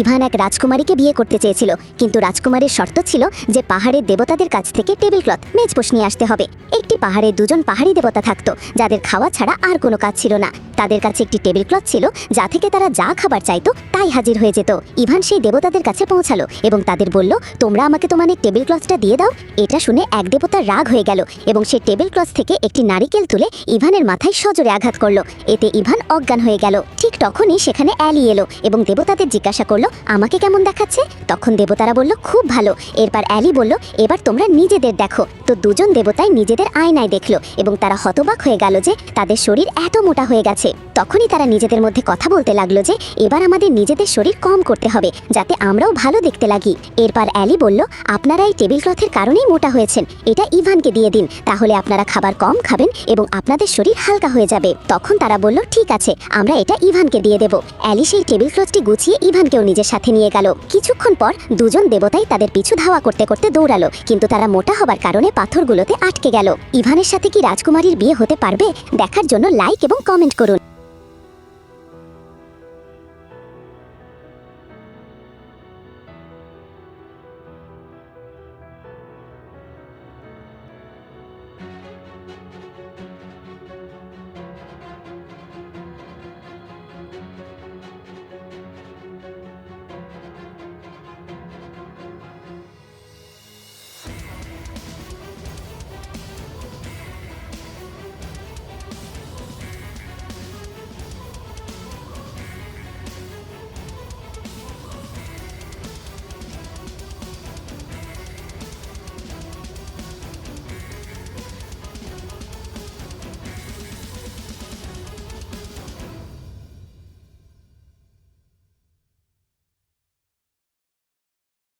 Ivan এক রাজকুমারীকে বিয়ে করতে চেয়েছিল, কিন্তু রাজকুমারীর শর্ত ছিল যে পাহাড়ের দেবতাদের কাছ থেকে টেবিল ক্লথ মেজপোষ নিয়ে আসতে হবে। একটি পাহাড়ে দুজন পাহাড়ি দেবতা থাকতো যাদের খাওয়া ছাড়া আর কোনো কাজ ছিল না। তাদের কাছে একটি টেবিল ক্লথ ছিল যা থেকে তারা যা খাবার চাইতো তাই হাজির হয়ে যেত। ইভান সেই দেবতাদের কাছে পৌঁছালো এবং তাদের বলল, তোমরা আমাকে তোমাদের টেবিল ক্লথটা দিয়ে দাও। এটা শুনে এক দেবতার রাগ হয়ে গেল এবং সে টেবিল ক্লথ থেকে একটি নারিকেল তুলে ইভানের মাথায় সজোরে আঘাত করলো। এতে ইভান অজ্ঞান হয়ে গেল। ঠিক তখনই সেখানে অ্যালি এলো এবং দেবতাদের জিজ্ঞাসা করলো, আমাকে কেমন দেখাচ্ছে? তখন দেবতারা বলল, খুব ভালো। এরপর অ্যালি বলল, এবার তোমরা নিজেদের দেখো। তো দুজন দেবতাই নিজেদের আয়নায় দেখলো এবং তারা হতবাক হয়ে গেল যে তাদের শরীর এত মোটা হয়ে গেছে। তখনই তারা নিজেদের মধ্যে কথা বলতে লাগলো যে এবার আমাদের নিজেদের শরীর কম করতে হবে যাতে আমরাও ভালো দেখতে লাগি। এরপর অ্যালি বলল, আপনারা এই টেবিল ক্লথের কারণেই মোটা হয়েছেন, এটা ইভানকে দিয়ে দিন, তাহলে আপনারা খাবার কম খাবেন এবং আপনাদের শরীর হালকা হয়ে যাবে। তখন তারা বলল, ঠিক আছে, আমরা এটা ইভানকে দিয়ে দেব। অ্যালি সেই টেবিল ক্লথটি গুছিয়ে ইভানকেও নিজের সাথে নিয়ে গেল। কিছুক্ষণ পর দুজন দেবতাই তাদের পিছু ধাওয়া করতে করতে দৌড়ালো, কিন্তু তারা মোটা হবার কারণে পাথরগুলোতে আটকে গেল। ইভানের সাথে কি রাজকুমারীর বিয়ে হতে পারবে? দেখার জন্য লাইক এবং কমেন্ট করুন।